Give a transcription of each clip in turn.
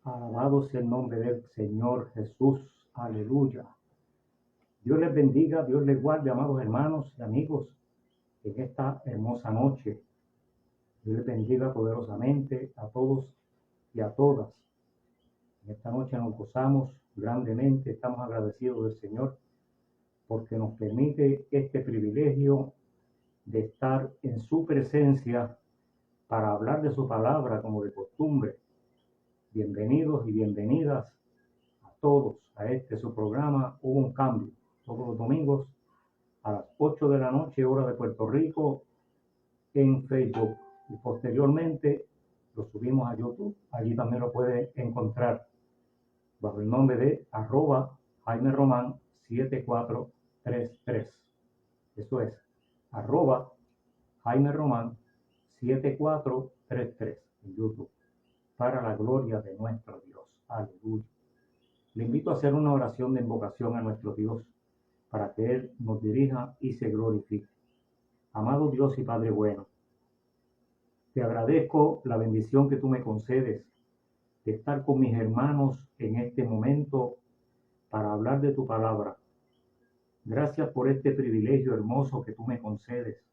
Alabado sea el nombre del Señor Jesús. Aleluya. Dios les bendiga, Dios les guarde, amados hermanos y amigos, en esta hermosa noche. Dios les bendiga poderosamente a todos y a todas. En esta noche nos gozamos grandemente, estamos agradecidos del Señor porque nos permite este privilegio de estar en su presencia para hablar de su palabra como de costumbre. Bienvenidos y bienvenidas a todos a su programa. Hubo un cambio todos los domingos a las 8 de la noche, hora de Puerto Rico, en Facebook, y posteriormente lo subimos a YouTube. Allí también lo puede encontrar bajo el nombre de @Jaime Román 7433. Eso es @Jaime Román 7433 en YouTube, para la gloria de nuestro Dios. Aleluya. Le invito a hacer una oración de invocación a nuestro Dios para que Él nos dirija y se glorifique. Amado Dios y Padre bueno, te agradezco la bendición que tú me concedes de estar con mis hermanos en este momento para hablar de tu palabra. Gracias por este privilegio hermoso que tú me concedes.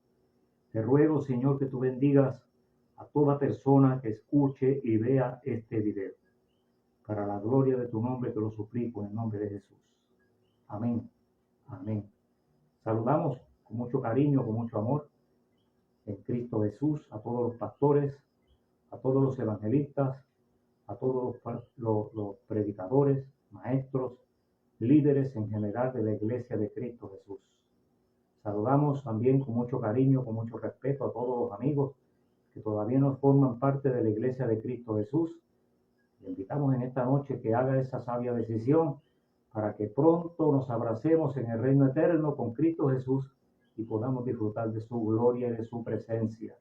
Te ruego, Señor, que tú bendigas a toda persona que escuche y vea este video. Para la gloria de tu nombre te lo suplico en el nombre de Jesús. Amén. Amén. Saludamos con mucho cariño, con mucho amor en Cristo Jesús a todos los pastores, a todos los evangelistas, a todos los predicadores, maestros, líderes en general de la iglesia de Cristo Jesús. Saludamos también con mucho cariño, con mucho respeto a todos los amigos que todavía no forman parte de la iglesia de Cristo Jesús. Le invitamos en esta noche que haga esa sabia decisión para que pronto nos abracemos en el reino eterno con Cristo Jesús y podamos disfrutar de su gloria y de su presencia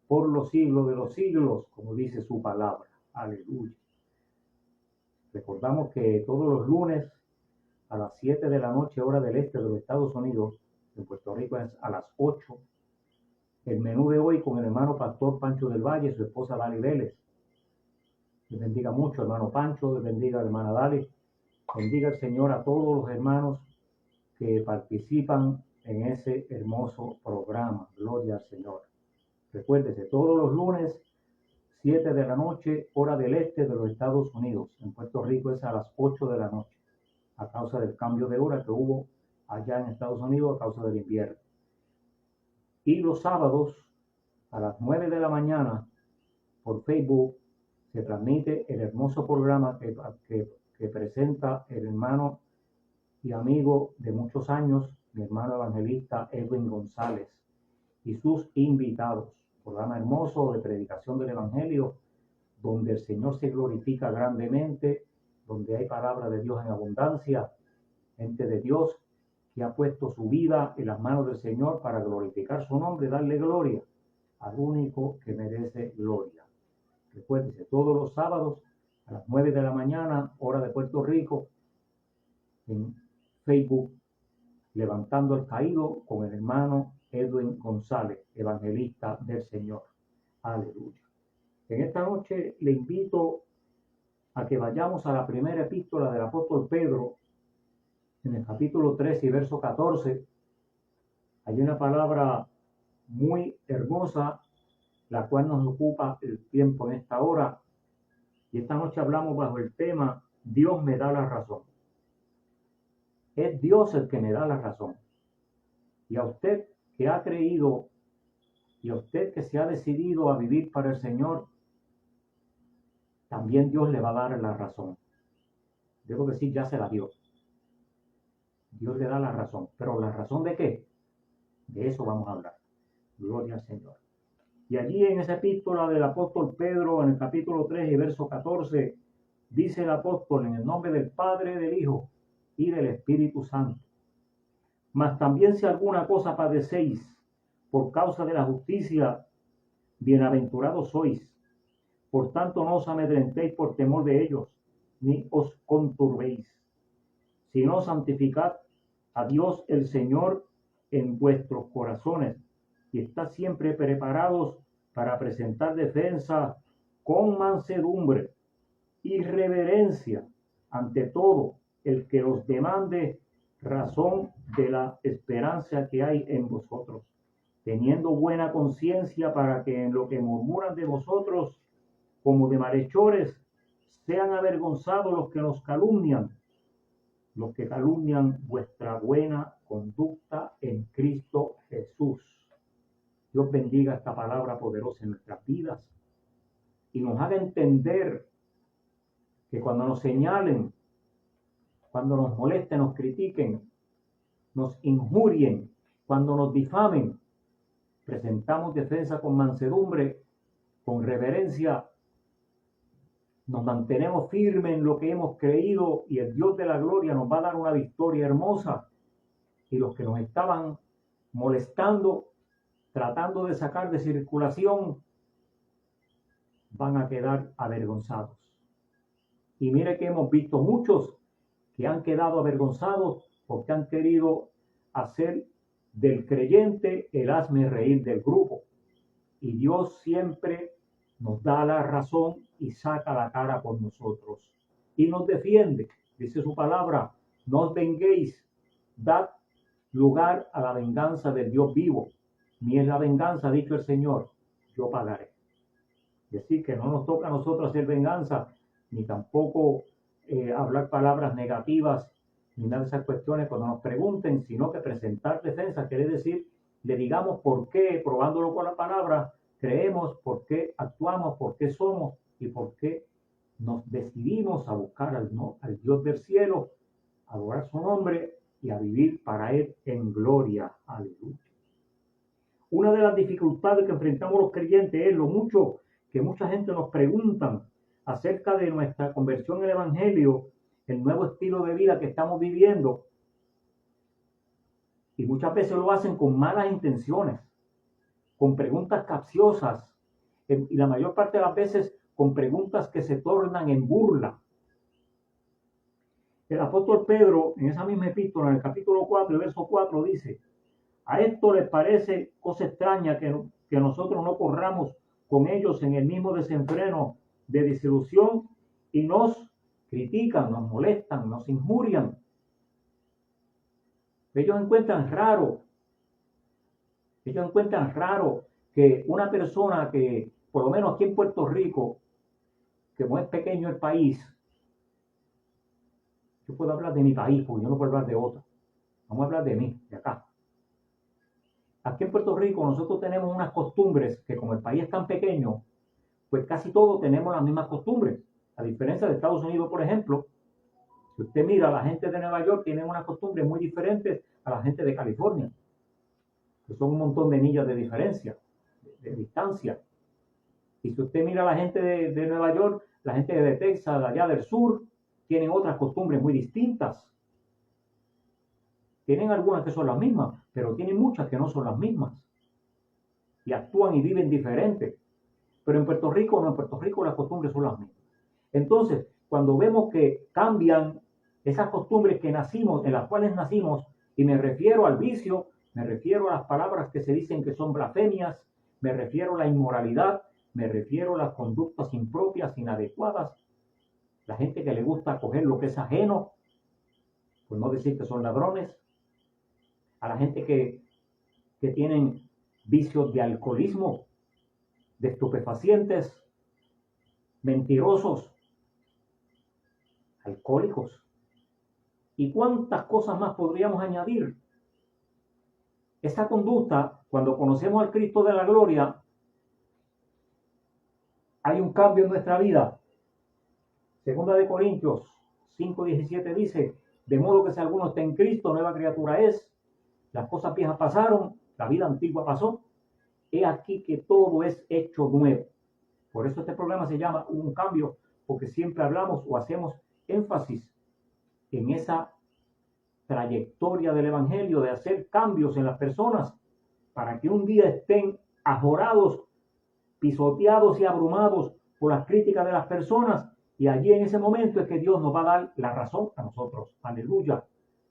por los siglos de los siglos, como dice su palabra. Aleluya. Recordamos que todos los lunes a las 7 de la noche, hora del este de los Estados Unidos, en Puerto Rico es a las 8. El menú de hoy con el hermano pastor Pancho del Valle y su esposa Dali Vélez. Les bendiga mucho, hermano Pancho, les bendiga, hermana Dali. Bendiga el Señor a todos los hermanos que participan en ese hermoso programa. Gloria al Señor. Recuérdese, todos los lunes, 7 de la noche, hora del este de los Estados Unidos. En Puerto Rico es a las 8 de la noche, a causa del cambio de hora que hubo allá en Estados Unidos a causa del invierno. Y los sábados, a las 9 de la mañana, por Facebook, se transmite el hermoso programa que presenta el hermano y amigo de muchos años, mi hermano evangelista Edwin González, y sus invitados. Programa hermoso de predicación del evangelio, donde el Señor se glorifica grandemente, donde hay palabra de Dios en abundancia, gente de Dios que ha puesto su vida en las manos del Señor para glorificar su nombre, darle gloria al único que merece gloria. Recuérdense, todos los sábados a las 9 de la mañana, hora de Puerto Rico, en Facebook, Levantando al Caído con el hermano Edwin González, evangelista del Señor. Aleluya. En esta noche le invito a que vayamos a la primera epístola del apóstol Pedro, en el capítulo 3 y verso 14. Hay una palabra muy hermosa, la cual nos ocupa el tiempo en esta hora. Y esta noche hablamos bajo el tema, Dios me da la razón. Es Dios el que me da la razón. Y a usted que ha creído, y a usted que se ha decidido a vivir para el Señor, también Dios le va a dar la razón. Debo decir, ya se la dio. Dios le da la razón. ¿Pero la razón de qué? De eso vamos a hablar. Gloria al Señor. Y allí en esa epístola del apóstol Pedro, en el capítulo 3 y verso 14, dice el apóstol, en el nombre del Padre, del Hijo y del Espíritu Santo. Mas también si alguna cosa padecéis por causa de la justicia, bienaventurados sois. Por tanto no os amedrentéis por temor de ellos, ni os conturbéis, sino santificad a Dios el Señor en vuestros corazones, y estad siempre preparados para presentar defensa con mansedumbre y reverencia ante todo el que os demande razón de la esperanza que hay en vosotros, teniendo buena conciencia para que en lo que murmuran de vosotros, como de malhechores, sean avergonzados los que nos calumnian, los que calumnian vuestra buena conducta en Cristo Jesús. Dios bendiga esta palabra poderosa en nuestras vidas y nos haga entender que cuando nos señalen, cuando nos molesten, nos critiquen, nos injurien, cuando nos difamen, presentamos defensa con mansedumbre, con reverencia, nos mantenemos firmes en lo que hemos creído y el Dios de la gloria nos va a dar una victoria hermosa. Y los que nos estaban molestando, tratando de sacar de circulación, van a quedar avergonzados. Y mire que hemos visto muchos que han quedado avergonzados porque han querido hacer del creyente el hazme reír del grupo. Y Dios siempre nos da la razón y saca la cara por nosotros. Y nos defiende. Dice su palabra, no os venguéis, dad lugar a la venganza del Dios vivo. Ni es la venganza, ha dicho el Señor, yo pagaré. Es decir, que no nos toca a nosotros hacer venganza, ni tampoco hablar palabras negativas, ni nada de esas cuestiones cuando nos pregunten, sino que presentar defensa quiere decir, le digamos por qué, probándolo con la palabra, creemos, por qué actuamos, por qué somos y por qué nos decidimos a buscar al Dios del cielo, a adorar su nombre y a vivir para Él en gloria. Aleluya. Una de las dificultades que enfrentamos los creyentes es lo mucho que mucha gente nos preguntan acerca de nuestra conversión al Evangelio, el nuevo estilo de vida que estamos viviendo. Y muchas veces lo hacen con malas intenciones, con preguntas capciosas, y la mayor parte de las veces con preguntas que se tornan en burla. El apóstol Pedro, en esa misma epístola, en el capítulo 4, verso 4, dice, a esto les parece cosa extraña que nosotros no corramos con ellos en el mismo desenfreno de desilusión y nos critican, nos molestan, nos injurian. Ellos encuentran raro que una persona que, por lo menos aquí en Puerto Rico, que no es pequeño el país, yo puedo hablar de mi país, porque yo no puedo hablar de otro. Vamos a hablar de mí, de acá. Aquí en Puerto Rico nosotros tenemos unas costumbres que como el país es tan pequeño, pues casi todos tenemos las mismas costumbres. A diferencia de Estados Unidos, por ejemplo, si usted mira, la gente de Nueva York tiene unas costumbres muy diferentes a la gente de California, que son un montón de millas de diferencia, de distancia. Y si usted mira a la gente de Nueva York, la gente de Texas, de allá del sur, tienen otras costumbres muy distintas. Tienen algunas que son las mismas, pero tienen muchas que no son las mismas. Y actúan y viven diferentes. Pero en Puerto Rico no, en Puerto Rico las costumbres son las mismas. Entonces, cuando vemos que cambian esas costumbres que nacimos, en las cuales nacimos, y me refiero al vicio, me refiero a las palabras que se dicen que son blasfemias, me refiero a la inmoralidad, me refiero a las conductas impropias, inadecuadas, la gente que le gusta coger lo que es ajeno, por no decir que son ladrones, a la gente que tienen vicios de alcoholismo, de estupefacientes, mentirosos, alcohólicos. ¿Y cuántas cosas más podríamos añadir? Esa conducta, cuando conocemos al Cristo de la gloria, hay un cambio en nuestra vida. Segunda de Corintios 5:17 dice, de modo que si alguno está en Cristo, nueva criatura es, las cosas viejas pasaron, la vida antigua pasó, he aquí que todo es hecho nuevo. Por eso este programa se llama Un Cambio, porque siempre hablamos o hacemos énfasis en esa trayectoria del Evangelio de hacer cambios en las personas para que un día estén ajorados, pisoteados y abrumados por las críticas de las personas, y allí en ese momento es que Dios nos va a dar la razón a nosotros. Aleluya.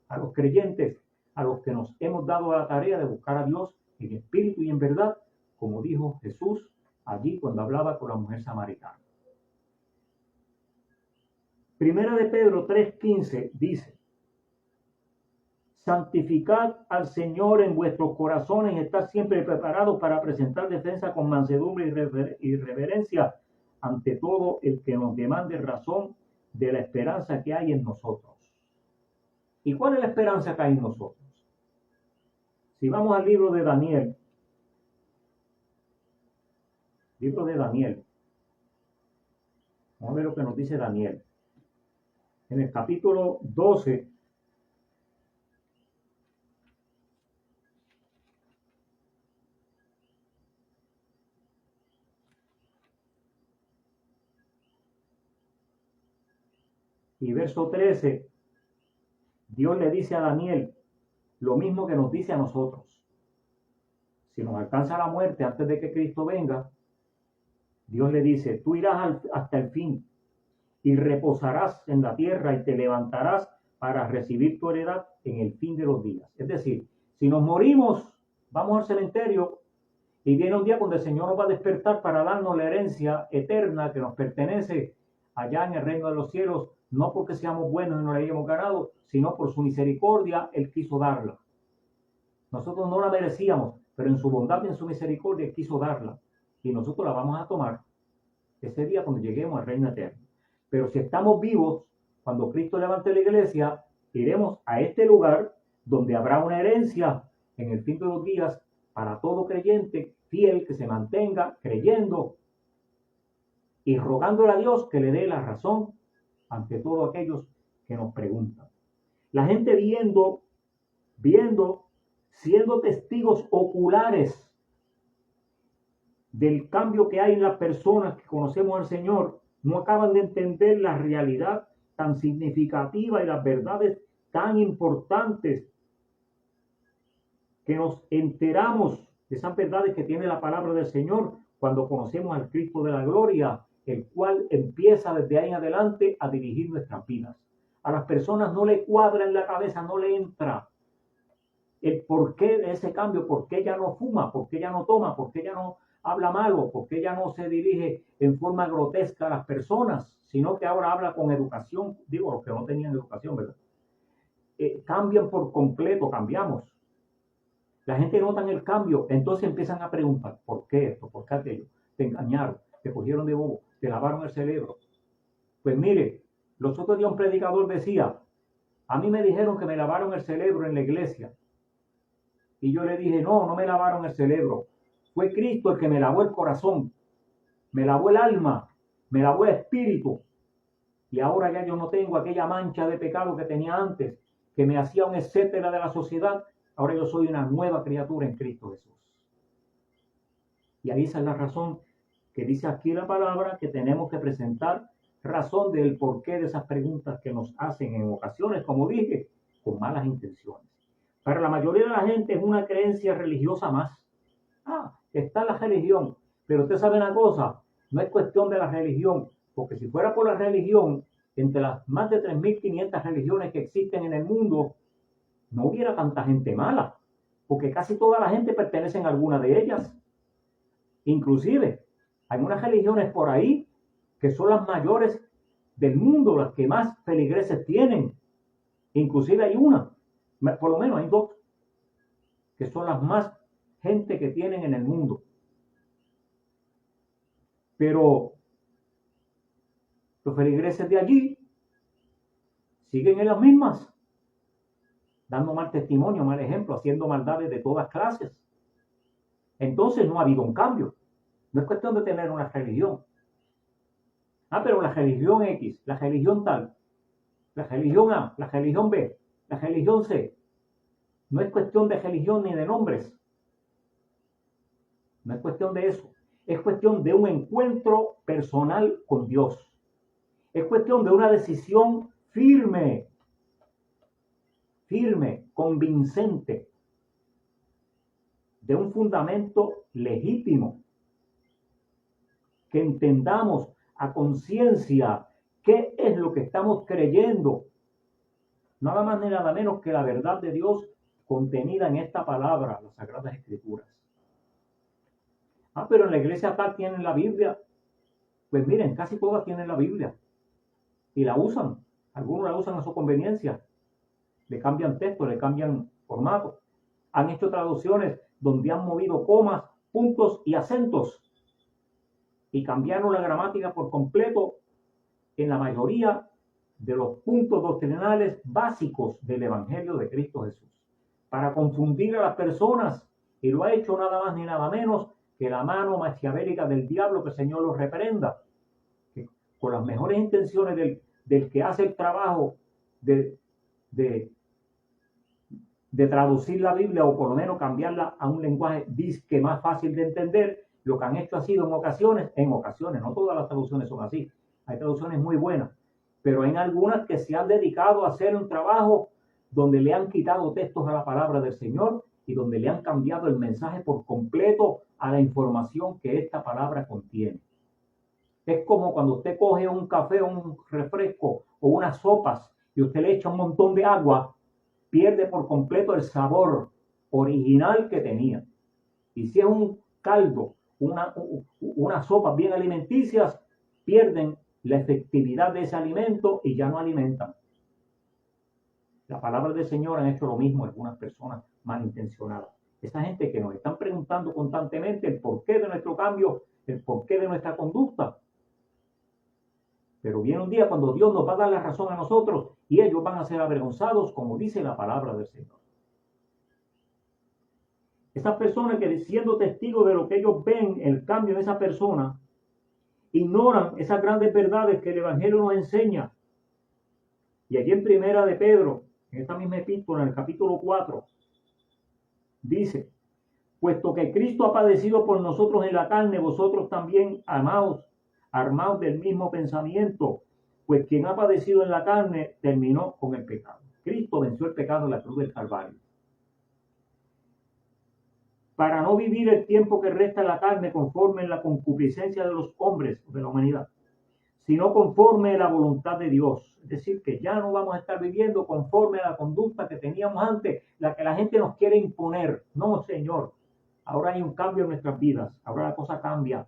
A los creyentes, a los que nos hemos dado la tarea de buscar a Dios en espíritu y en verdad, como dijo Jesús allí cuando hablaba con la mujer samaritana. Primera de Pedro 3:15 dice: santificad al Señor en vuestros corazones y estad siempre preparados para presentar defensa con mansedumbre y reverencia ante todo el que nos demande razón de la esperanza que hay en nosotros. ¿Y cuál es la esperanza que hay en nosotros? Si vamos al libro de Daniel, vamos a ver lo que nos dice Daniel. En el capítulo 12, y verso 13, Dios le dice a Daniel lo mismo que nos dice a nosotros. Si nos alcanza la muerte antes de que Cristo venga, Dios le dice: tú irás hasta el fin y reposarás en la tierra y te levantarás para recibir tu heredad en el fin de los días. Es decir, si nos morimos, vamos al cementerio y viene un día cuando el Señor nos va a despertar para darnos la herencia eterna que nos pertenece allá en el reino de los cielos, no porque seamos buenos y no la hayamos ganado, sino por su misericordia Él quiso darla. Nosotros no la merecíamos, pero en su bondad y en su misericordia Él quiso darla, y nosotros la vamos a tomar ese día cuando lleguemos al reino eterno. Pero si estamos vivos, cuando Cristo levante la iglesia, iremos a este lugar donde habrá una herencia en el fin de los días para todo creyente fiel que se mantenga creyendo y rogándole a Dios que le dé la razón ante todos aquellos que nos preguntan. La gente viendo, siendo testigos oculares del cambio que hay en las personas que conocemos al Señor, no acaban de entender la realidad tan significativa y las verdades tan importantes que nos enteramos de esas verdades que tiene la palabra del Señor cuando conocemos al Cristo de la gloria, el cual empieza desde ahí en adelante a dirigir nuestras vidas. A las personas no le cuadra en la cabeza, no le entra el porqué de ese cambio, por qué ya no fuma, por qué ya no toma, por qué ya no habla malo, por qué ya no se dirige en forma grotesca a las personas, sino que ahora habla con educación. Digo, los que no tenían educación, ¿verdad? Cambian por completo, cambiamos. La gente nota el cambio, entonces empiezan a preguntar: ¿por qué esto? ¿Por qué aquello? Te engañaron, te cogieron de bobo, te lavaron el cerebro. Pues mire, los otros días un predicador decía: a mí me dijeron que me lavaron el cerebro en la iglesia. Y yo le dije: no, no me lavaron el cerebro. Fue Cristo el que me lavó el corazón, me lavó el alma, me lavó el espíritu. Y ahora ya yo no tengo aquella mancha de pecado que tenía antes, que me hacía un etcétera de la sociedad. Ahora yo soy una nueva criatura en Cristo Jesús. Y ahí esa es la razón que dice aquí la palabra, que tenemos que presentar razón del porqué de esas preguntas que nos hacen en ocasiones, como dije, con malas intenciones. Para la mayoría de la gente es una creencia religiosa más. Está la religión, pero usted sabe una cosa, no es cuestión de la religión, porque si fuera por la religión, entre las más de 3.500 religiones que existen en el mundo, no hubiera tanta gente mala, porque casi toda la gente pertenece a alguna de ellas. Inclusive, hay unas religiones por ahí que son las mayores del mundo, las que más feligreses tienen. Inclusive hay una, por lo menos hay dos, que son las más gente que tienen en el mundo. Pero los feligreses de allí siguen en las mismas, dando mal testimonio, mal ejemplo, haciendo maldades de todas clases. Entonces no ha habido un cambio. No es cuestión de tener una religión. Pero la religión X, la religión tal, la religión A, la religión B, la religión C. No es cuestión de religión ni de nombres. No es cuestión de eso. Es cuestión de un encuentro personal con Dios. Es cuestión de una decisión firme, convincente, de un fundamento legítimo, que entendamos a conciencia qué es lo que estamos creyendo, nada más ni nada menos que la verdad de Dios contenida en esta palabra, las Sagradas Escrituras. Pero en la iglesia tal tienen la Biblia. Pues miren, casi todas tienen la Biblia. y la usan. Algunos la usan a su conveniencia. Le cambian texto, le cambian formato. Han hecho traducciones donde han movido comas, puntos y acentos y cambiaron la gramática por completo en la mayoría de los puntos doctrinales básicos del Evangelio de Cristo Jesús, para confundir a las personas, y lo ha hecho nada más ni nada menos que la mano maquiavélica del diablo, que el Señor lo reprenda, que con las mejores intenciones del que hace el trabajo de traducir la Biblia, o por lo menos cambiarla a un lenguaje disque más fácil de entender. Lo que han hecho ha sido en ocasiones, no todas las traducciones son así, hay traducciones muy buenas, pero hay algunas que se han dedicado a hacer un trabajo donde le han quitado textos a la palabra del Señor y donde le han cambiado el mensaje por completo a la información que esta palabra contiene. Es como cuando usted coge un café, un refresco o unas sopas y usted le echa un montón de agua, pierde por completo el sabor original que tenía. Y si es un caldo, unas sopas bien alimenticias, pierden la efectividad de ese alimento y ya no alimentan. La palabra del Señor han hecho lo mismo algunas personas malintencionadas. Esa gente que nos están preguntando constantemente el porqué de nuestro cambio, el porqué de nuestra conducta. Pero viene un día cuando Dios nos va a dar la razón a nosotros y ellos van a ser avergonzados, como dice la palabra del Señor. Esas personas que, siendo testigos de lo que ellos ven, el cambio en esa persona, ignoran esas grandes verdades que el Evangelio nos enseña. Y allí en Primera de Pedro, en esta misma epístola, en el capítulo 4, dice: puesto que Cristo ha padecido por nosotros en la carne, vosotros también, amados, armados del mismo pensamiento, pues quien ha padecido en la carne terminó con el pecado. Cristo venció el pecado en la cruz del Calvario, para no vivir el tiempo que resta en la carne conforme en la concupiscencia de los hombres de la humanidad, sino conforme a la voluntad de Dios. Es decir, que ya no vamos a estar viviendo conforme a la conducta que teníamos antes, la que la gente nos quiere imponer. No, Señor. Ahora hay un cambio en nuestras vidas. Ahora la cosa cambia.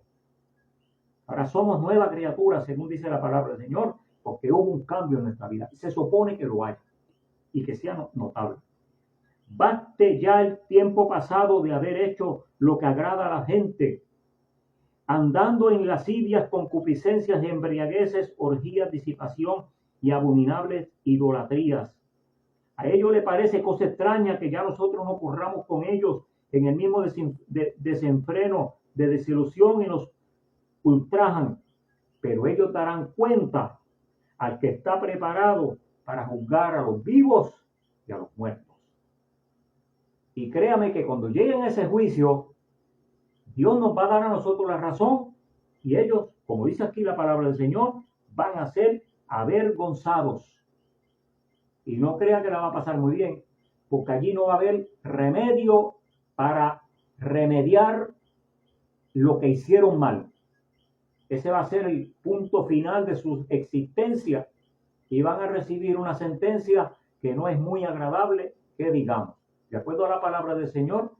Ahora somos nuevas criaturas, según dice la palabra del Señor, porque hubo un cambio en nuestra vida. Y se supone que lo haya y que sea notable. Baste ya el tiempo pasado de haber hecho lo que agrada a la gente, andando en lascivias, concupiscencias, embriagueces, orgías, disipación y abominables idolatrías. A ellos les parece cosa extraña que ya nosotros no corramos con ellos en el mismo desenfreno de desilusión y nos ultrajan, pero ellos darán cuenta al que está preparado para juzgar a los vivos y a los muertos. Y créame que cuando lleguen a ese juicio, Dios nos va a dar a nosotros la razón y ellos, como dice aquí la palabra del Señor, van a ser avergonzados. Y no crea que la va a pasar muy bien, porque allí no va a haber remedio para remediar lo que hicieron mal. Ese va a ser el punto final de su existencia y van a recibir una sentencia que no es muy agradable, que digamos. De acuerdo a la palabra del Señor,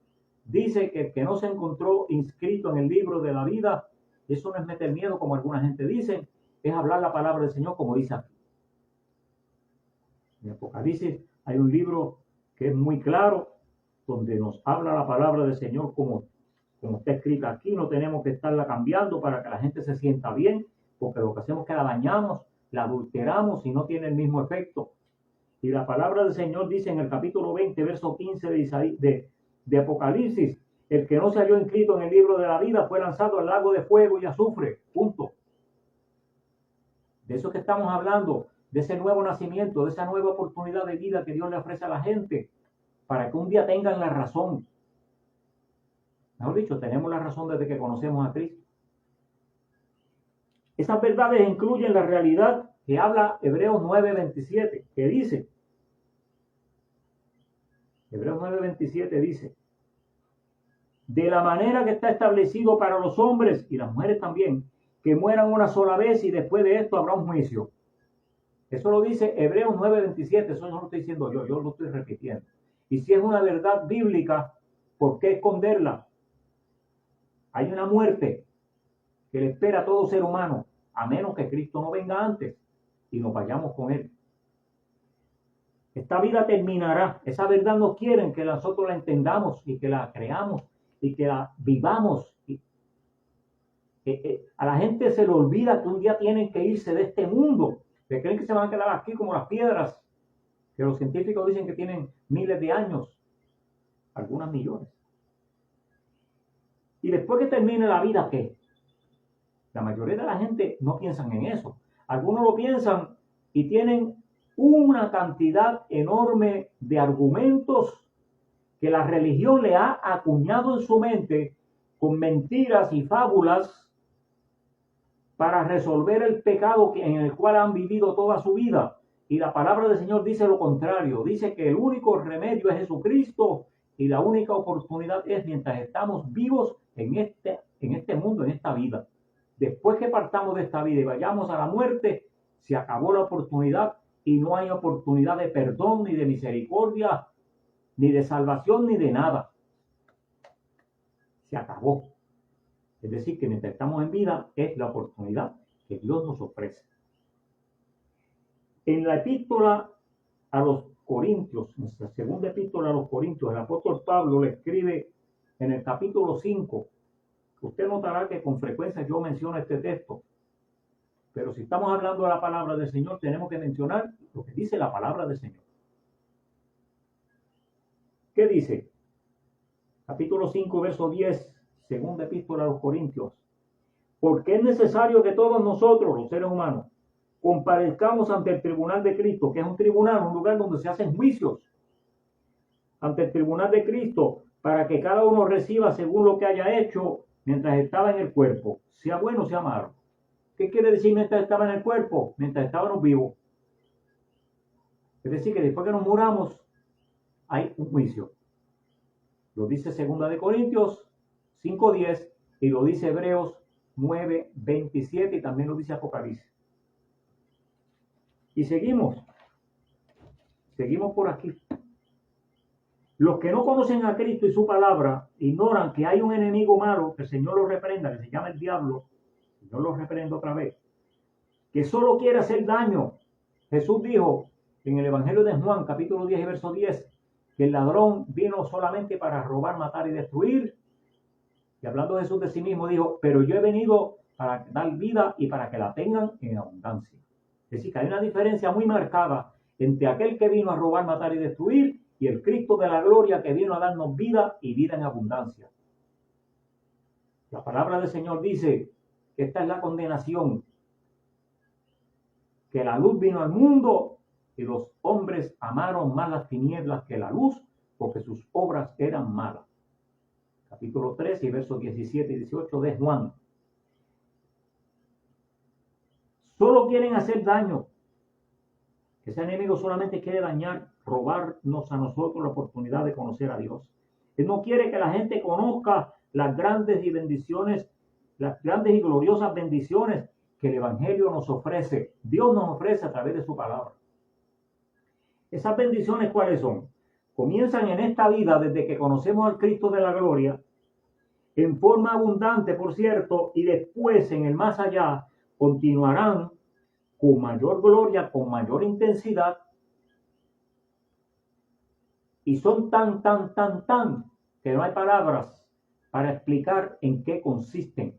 dice que el que no se encontró inscrito en el libro de la vida, eso no es meter miedo como alguna gente dice, es hablar la palabra del Señor como dice aquí. En Apocalipsis hay un libro que es muy claro, donde nos habla la palabra del Señor como está escrita aquí. No tenemos que estarla cambiando para que la gente se sienta bien, porque lo que hacemos es que la dañamos, la adulteramos y no tiene el mismo efecto. Y la palabra del Señor dice en el capítulo 20, verso 15 de Apocalipsis: el que no se halló inscrito en el libro de la vida fue lanzado al lago de fuego y azufre. Punto. De eso que estamos hablando, de ese nuevo nacimiento, de esa nueva oportunidad de vida que Dios le ofrece a la gente, para que un día tengan la razón. Mejor dicho, tenemos la razón desde que conocemos a Cristo. Esas verdades incluyen la realidad que habla Hebreos 9:27, que dice, Hebreos 9:27 dice: de la manera que está establecido para los hombres y las mujeres también, que mueran una sola vez y después de esto habrá un juicio. Eso lo dice Hebreos 9:27, eso no lo estoy diciendo yo lo estoy repitiendo. Y si es una verdad bíblica, ¿por qué esconderla? Hay una muerte que le espera a todo ser humano, a menos que Cristo no venga antes. y nos vayamos con Él. Esta vida terminará. Esa verdad no quieren que nosotros la entendamos y que la creamos y que la vivamos. A la gente se le olvida que un día tienen que irse de este mundo. Que creen que se van a quedar aquí como las piedras, que los científicos dicen que tienen miles de años, algunas millones. Y después que termine la vida, ¿qué? La mayoría de la gente no piensan en eso. Algunos lo piensan y tienen una cantidad enorme de argumentos que la religión le ha acuñado en su mente con mentiras y fábulas para resolver el pecado en el cual han vivido toda su vida. Y la palabra del Señor dice lo contrario. Dice que el único remedio es Jesucristo y la única oportunidad es mientras estamos vivos en este mundo, en esta vida. Después que partamos de esta vida y vayamos a la muerte, se acabó la oportunidad y no hay oportunidad de perdón, ni de misericordia, ni de salvación, ni de nada. Se acabó. Es decir, que mientras estamos en vida es la oportunidad que Dios nos ofrece. En la epístola a los Corintios, en la segunda epístola a los Corintios, el apóstol Pablo le escribe en el capítulo 5. Usted notará que con frecuencia yo menciono este texto, pero si estamos hablando de la palabra del Señor, tenemos que mencionar lo que dice la palabra del Señor. ¿Qué dice? Capítulo 5, verso 10, segunda epístola a los Corintios. Porque es necesario que todos nosotros, los seres humanos, comparezcamos ante el tribunal de Cristo, que es un tribunal, un lugar donde se hacen juicios, ante el tribunal de Cristo, para que cada uno reciba según lo que haya hecho mientras estaba en el cuerpo, sea bueno o sea malo. ¿Qué quiere decir mientras estaba en el cuerpo? Mientras estábamos vivos. Es decir, que después que nos muramos, hay un juicio. Lo dice 2 Corintios 5:10 y lo dice Hebreos 9:27 y también lo dice Apocalipsis. Y seguimos por aquí. Los que no conocen a Cristo y su palabra ignoran que hay un enemigo malo, que el Señor lo reprenda, que se llama el diablo. El Señor lo reprenda otra vez. Que solo quiere hacer daño. Jesús dijo en el Evangelio de Juan, capítulo 10 y verso 10, que el ladrón vino solamente para robar, matar y destruir. Y hablando Jesús de sí mismo, dijo, pero yo he venido para dar vida y para que la tengan en abundancia. Es decir, que hay una diferencia muy marcada entre aquel que vino a robar, matar y destruir y el Cristo de la gloria que vino a darnos vida y vida en abundancia. La palabra del Señor dice que esta es la condenación, que la luz vino al mundo y los hombres amaron más las tinieblas que la luz porque sus obras eran malas. Capítulo 13 y versos 17 y 18 de Juan. Solo quieren hacer daño. Ese enemigo solamente quiere dañar, robarnos a nosotros la oportunidad de conocer a Dios. Él no quiere que la gente conozca las grandes y bendiciones, las grandes y gloriosas bendiciones que el Evangelio nos ofrece. Dios nos ofrece a través de su palabra. Esas bendiciones, ¿cuáles son? Comienzan en esta vida desde que conocemos al Cristo de la gloria, en forma abundante, por cierto, y después en el más allá continuarán con mayor gloria, con mayor intensidad, y son tan, que no hay palabras para explicar en qué consisten.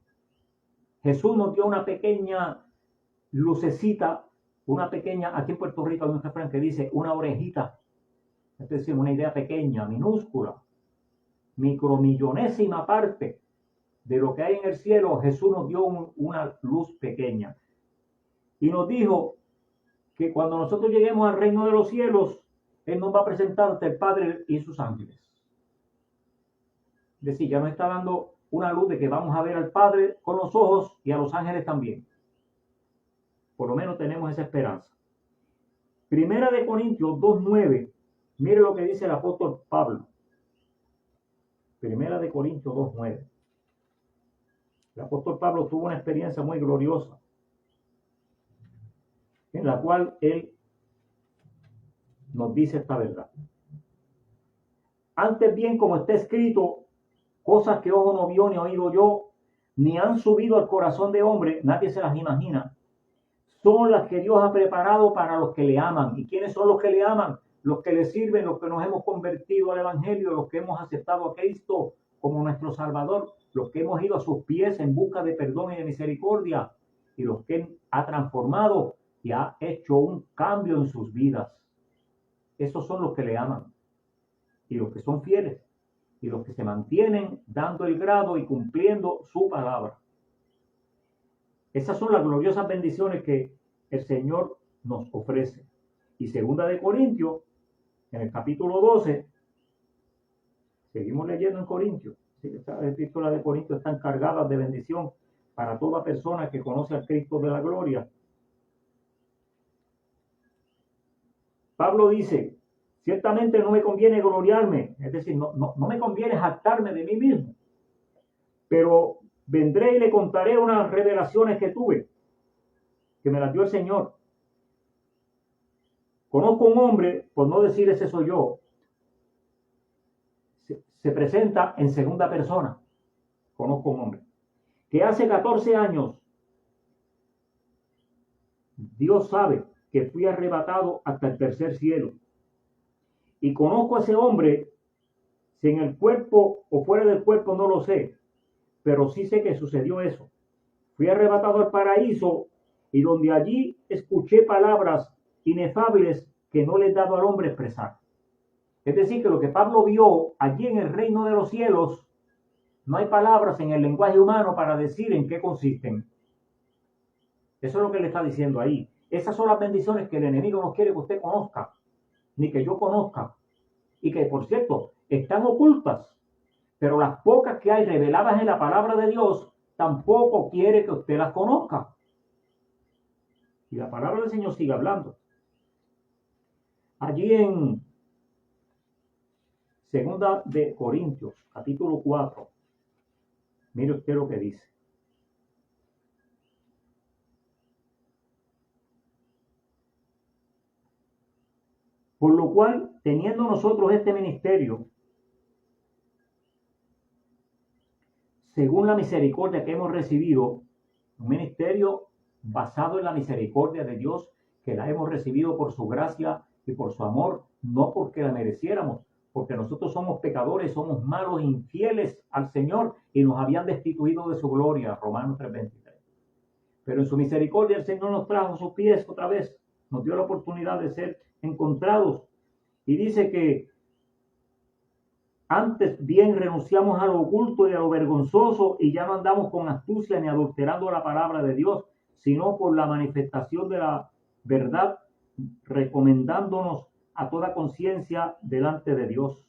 Jesús nos dio una pequeña lucecita, aquí en Puerto Rico hay un refrán que dice una orejita, es decir, una idea pequeña, minúscula, micromillonésima parte de lo que hay en el cielo. Jesús nos dio una luz pequeña y nos dijo que cuando nosotros lleguemos al reino de los cielos, Él nos va a presentar ante el Padre y sus ángeles. Es decir, ya nos está dando una luz de que vamos a ver al Padre con los ojos y a los ángeles también. Por lo menos tenemos esa esperanza. Primera de Corintios 2:9. Mire lo que dice el apóstol Pablo. Primera de Corintios 2:9. El apóstol Pablo tuvo una experiencia muy gloriosa, en la cual él nos dice esta verdad. Antes bien, como está escrito, cosas que ojo no vio ni oído yo, ni han subido al corazón de hombre, nadie se las imagina, son las que Dios ha preparado para los que le aman. ¿Y quiénes son los que le aman? Los que le sirven, los que nos hemos convertido al Evangelio, los que hemos aceptado a Cristo como nuestro Salvador, los que hemos ido a sus pies en busca de perdón y de misericordia, y los que Él ha transformado y ha hecho un cambio en sus vidas. Esos son los que le aman, y los que son fieles, y los que se mantienen dando el grado y cumpliendo su palabra. Esas son las gloriosas bendiciones que el Señor nos ofrece. Y segunda de Corintios, en el capítulo 12, seguimos leyendo en Corintios. Esta epístola de Corintios están cargadas de bendición para toda persona que conoce al Cristo de la gloria. Pablo dice, ciertamente no me conviene gloriarme, es decir, no me conviene jactarme de mí mismo, pero vendré y le contaré unas revelaciones que tuve, que me las dio el Señor. Conozco un hombre, por no decir ese soy yo, se presenta en segunda persona. Conozco un hombre que hace 14 años, Dios sabe que fui arrebatado hasta el tercer cielo. Y conozco a ese hombre, si en el cuerpo o fuera del cuerpo no lo sé, pero sí sé que sucedió eso. Fui arrebatado al paraíso y donde allí escuché palabras inefables que no le he dado al hombre expresar. Es decir, que lo que Pablo vio allí en el reino de los cielos, no hay palabras en el lenguaje humano para decir en qué consisten. Eso es lo que le está diciendo ahí. Esas son las bendiciones que el enemigo no quiere que usted conozca, ni que yo conozca. Y que, por cierto, están ocultas. Pero las pocas que hay reveladas en la palabra de Dios, tampoco quiere que usted las conozca. Y la palabra del Señor sigue hablando. Allí en segunda de Corintios, capítulo 4, mire usted lo que dice. Por lo cual, teniendo nosotros este ministerio, según la misericordia que hemos recibido, un ministerio basado en la misericordia de Dios, que la hemos recibido por su gracia y por su amor, no porque la mereciéramos, porque nosotros somos pecadores, somos malos, infieles al Señor y nos habían destituido de su gloria, Romanos 3:23. Pero en su misericordia el Señor nos trajo a sus pies otra vez, nos dio la oportunidad de ser encontrados y dice que antes bien renunciamos a lo oculto y a lo vergonzoso y ya no andamos con astucia ni adulterando la palabra de Dios, sino por la manifestación de la verdad, recomendándonos a toda conciencia delante de Dios.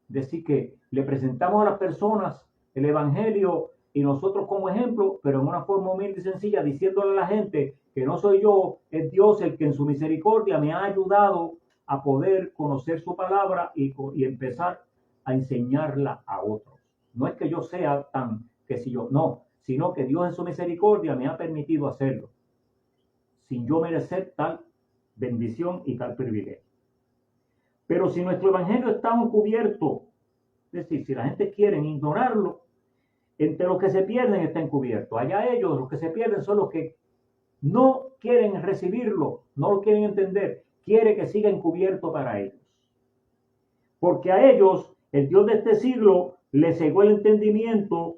Es decir, que le presentamos a las personas el Evangelio y nosotros como ejemplo, pero en una forma humilde y sencilla, diciéndole a la gente que no soy yo, es Dios el que en su misericordia me ha ayudado a poder conocer su palabra y empezar a enseñarla a otros. No es que yo sea tan, que si yo, no, sino que Dios en su misericordia me ha permitido hacerlo, sin yo merecer tal bendición y tal privilegio. Pero si nuestro evangelio está encubierto, es decir, si la gente quiere ignorarlo, entre los que se pierden está encubierto. Allá ellos, los que se pierden son los que no quieren recibirlo, no lo quieren entender, quiere que siga encubierto para ellos. Porque a ellos, el Dios de este siglo les cegó el entendimiento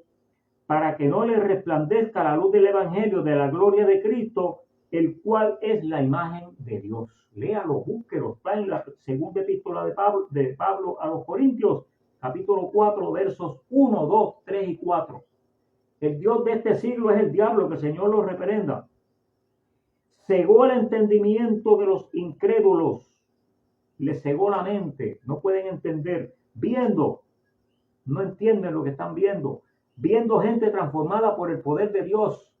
para que no les resplandezca la luz del evangelio de la gloria de Cristo, el cual es la imagen de Dios. Léalo, búsquelo, está en la segunda epístola de Pablo a los Corintios, capítulo 4, versos 1, 2, 3 y 4. El Dios de este siglo es el diablo, que el Señor lo reprenda. Cegó el entendimiento de los incrédulos, les cegó la mente, no pueden entender, viendo, no entienden lo que están viendo gente transformada por el poder de Dios,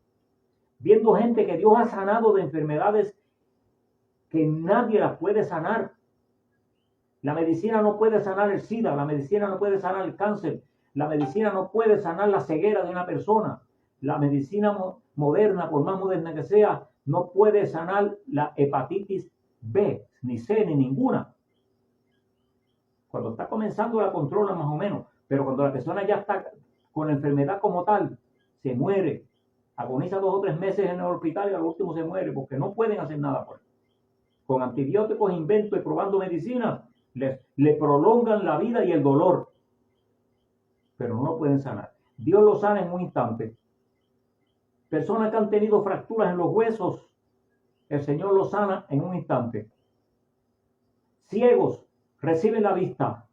viendo gente que Dios ha sanado de enfermedades que nadie las puede sanar. La medicina no puede sanar el SIDA, la medicina no puede sanar el cáncer, la medicina no puede sanar la ceguera de una persona, la medicina moderna, por más moderna que sea, no puede sanar la hepatitis B, ni C, ni ninguna. Cuando está comenzando la controla más o menos, pero cuando la persona ya está con la enfermedad como tal, se muere Agoniza 2 o 3 meses en el hospital y al último se muere porque no pueden hacer nada por él. Con antibióticos, inventos y probando medicinas, le prolongan la vida y el dolor, pero no lo pueden sanar. Dios lo sana en un instante. Personas que han tenido fracturas en los huesos, el Señor los sana en un instante. Ciegos reciben la vista.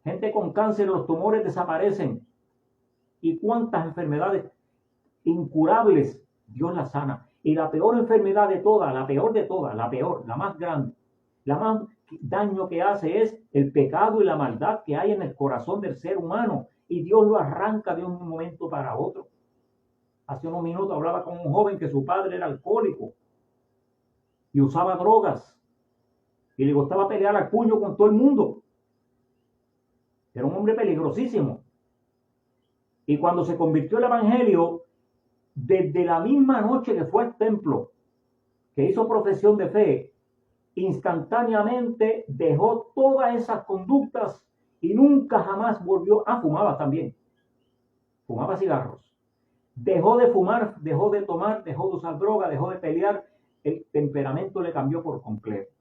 Gente con cáncer, los tumores desaparecen. ¿Y cuántas enfermedades incurables Dios las sana? Y la peor enfermedad de todas, la peor, la más grande, la más daño que hace es el pecado y la maldad que hay en el corazón del ser humano. Y Dios lo arranca de un momento para otro. Hace unos minutos hablaba con un joven que su padre era alcohólico y usaba drogas y le gustaba pelear al puño con todo el mundo. Era un hombre peligrosísimo. Y cuando se convirtió al evangelio, desde la misma noche que fue al templo, que hizo profesión de fe, instantáneamente dejó todas esas conductas y nunca jamás volvió. Fumaba también. Fumaba cigarros. Dejó de fumar, dejó de tomar, dejó de usar droga, dejó de pelear. El temperamento le cambió por completo.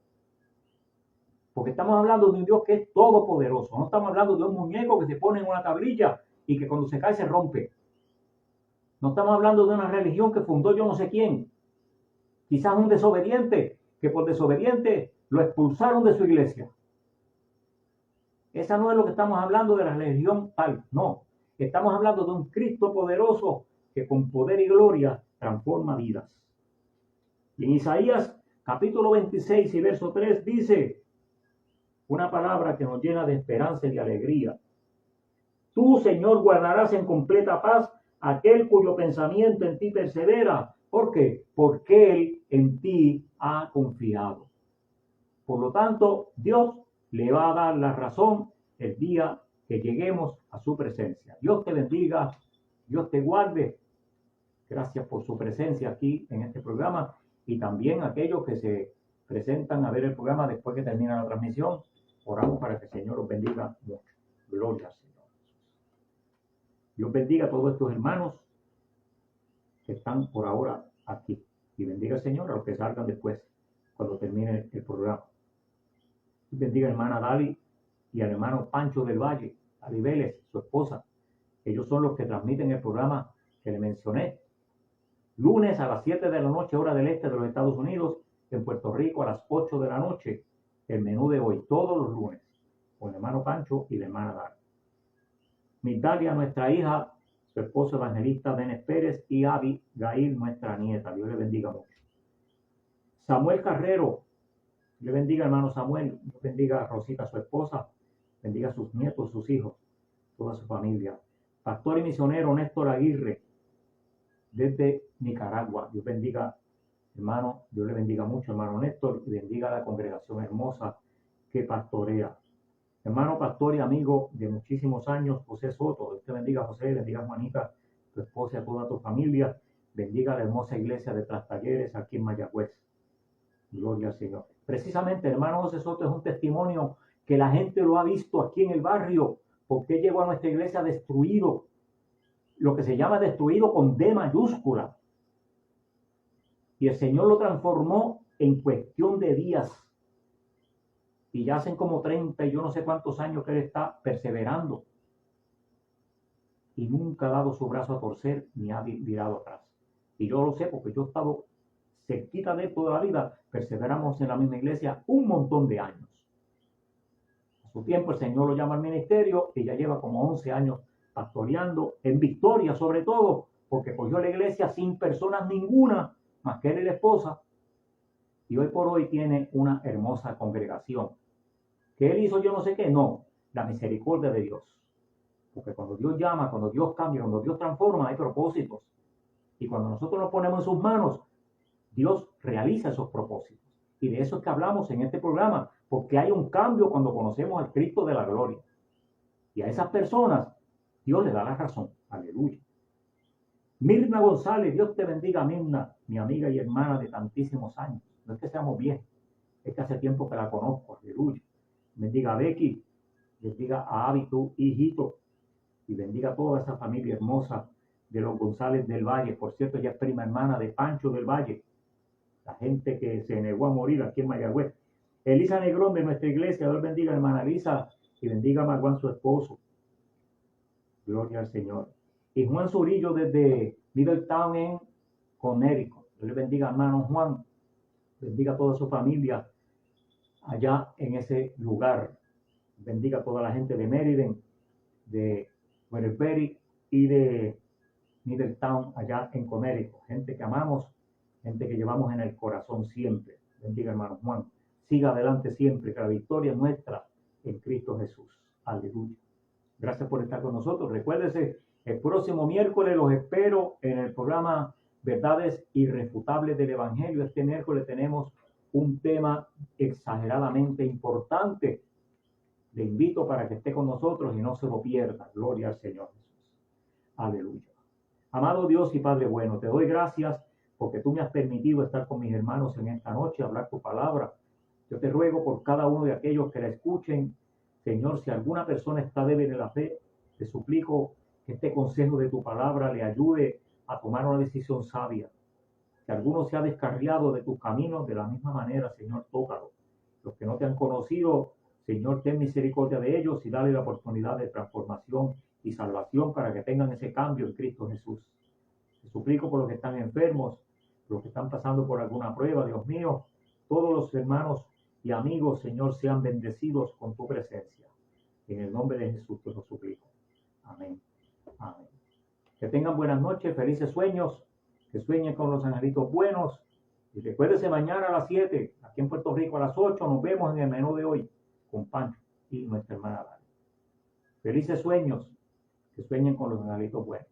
Porque estamos hablando de un Dios que es todopoderoso. No estamos hablando de un muñeco que se pone en una tablilla y que cuando se cae se rompe. No estamos hablando de una religión que fundó yo no sé quién. Quizás un desobediente, que por desobediente lo expulsaron de su iglesia. Esa no es lo que estamos hablando de la religión tal. No. Estamos hablando de un Cristo poderoso que con poder y gloria transforma vidas. Y en Isaías capítulo 26 y verso 3 dice una palabra que nos llena de esperanza y de alegría. Tú, Señor, guardarás en completa paz aquel cuyo pensamiento en ti persevera. ¿Por qué? Porque él en ti ha confiado. Por lo tanto, Dios le va a dar la razón el día que lleguemos a su presencia. Dios te bendiga, Dios te guarde. Gracias por su presencia aquí en este programa y también aquellos que se presentan a ver el programa después que termina la transmisión. Oramos para que el Señor los bendiga mucho. Gloria al Señor. Dios bendiga a todos estos hermanos que están por ahora aquí. Y bendiga al Señor a los que salgan después, cuando termine el programa. Dios bendiga a la hermana Dali y al hermano Pancho del Valle, a Vélez, su esposa. Ellos son los que transmiten el programa que le mencioné. Lunes a las 7 de la noche, hora del este de los Estados Unidos. En Puerto Rico a las 8 de la noche. El menú de hoy, todos los lunes, con el hermano Pancho y la hermana Dali. Migdalia, nuestra hija, su esposo evangelista Denis Pérez y Abigail, nuestra nieta. Dios le bendiga mucho. Samuel Carrero, le bendiga hermano Samuel, Dios bendiga a Rosita, su esposa, bendiga a sus nietos, sus hijos, toda su familia. Pastor y misionero Néstor Aguirre, desde Nicaragua. Dios bendiga, hermano, Dios le bendiga mucho, hermano Néstor, y bendiga a la congregación hermosa que pastorea. Hermano pastor y amigo de muchísimos años, José Soto. Dios te bendiga, José, bendiga a Juanita, tu esposa y a toda tu familia. Bendiga a la hermosa iglesia de Trastalleres aquí en Mayagüez. Gloria al Señor. Precisamente, hermano José Soto es un testimonio que la gente lo ha visto aquí en el barrio, porque llegó a nuestra iglesia destruido, lo que se llama destruido con D mayúscula. Y el Señor lo transformó en cuestión de días. Y ya hacen como 30 y yo no sé cuántos años que él está perseverando. Y nunca ha dado su brazo a torcer ni ha virado atrás. Y yo lo sé porque yo he estado cerquita de él toda la vida. Perseveramos en la misma iglesia un montón de años. A su tiempo el Señor lo llama al ministerio y ya lleva como 11 años pastoreando en victoria, sobre todo porque cogió la iglesia sin personas ninguna más que él y la esposa. Y hoy por hoy tiene una hermosa congregación. ¿Que él hizo yo no sé qué? No, la misericordia de Dios. Porque cuando Dios llama, cuando Dios cambia, cuando Dios transforma, hay propósitos. Y cuando nosotros nos ponemos en sus manos, Dios realiza esos propósitos. Y de eso es que hablamos en este programa, porque hay un cambio cuando conocemos al Cristo de la gloria. Y a esas personas, Dios le da la razón. Aleluya. Mirna González, Dios te bendiga, Mirna, mi amiga y hermana de tantísimos años. No es que seamos viejos, es que hace tiempo que la conozco. Aleluya. Bendiga a Becky, bendiga a Abby, tu hijito, y bendiga a toda esa familia hermosa de los González del Valle. Por cierto, ella es prima hermana de Pancho del Valle, la gente que se negó a morir aquí en Mayagüez. Elisa Negrón de nuestra iglesia, Dios bendiga a hermana Elisa y bendiga a Maguán, su esposo. Gloria al Señor. Y Juan Zurillo desde Middletown en Connecticut. Dios le bendiga, hermano Juan. Bendiga a toda su familia allá en ese lugar. Bendiga a toda la gente de Meriden, de Waterbury y de Middletown allá en Connecticut. Gente que amamos, gente que llevamos en el corazón siempre. Bendiga, hermano Juan. Siga adelante siempre, que la victoria es nuestra en Cristo Jesús. Aleluya. Gracias por estar con nosotros. Recuérdese, el próximo miércoles los espero en el programa Verdades Irrefutables del Evangelio. Este miércoles tenemos un tema exageradamente importante. Le invito para que esté con nosotros y no se lo pierda. Gloria al Señor Jesús. Aleluya. Amado Dios y Padre bueno, te doy gracias porque tú me has permitido estar con mis hermanos en esta noche, hablar tu palabra. Yo te ruego por cada uno de aquellos que la escuchen. Señor, si alguna persona está débil en la fe, te suplico que este consejo de tu palabra le ayude a tomar una decisión sabia. Si alguno se ha descarriado de tus caminos, de la misma manera, Señor, tócalo. Los que no te han conocido, Señor, ten misericordia de ellos y dale la oportunidad de transformación y salvación para que tengan ese cambio en Cristo Jesús. Te suplico por los que están enfermos, por los que están pasando por alguna prueba, Dios mío, todos los hermanos y amigos, Señor, sean bendecidos con tu presencia. En el nombre de Jesús te lo suplico. Amén. Amén. Que tengan buenas noches, felices sueños, que sueñen con los angelitos buenos. Y recuérdese mañana a las 7, aquí en Puerto Rico a las 8, nos vemos en el menú de hoy con Pancho y nuestra hermana Dani. Felices sueños, que sueñen con los angelitos buenos.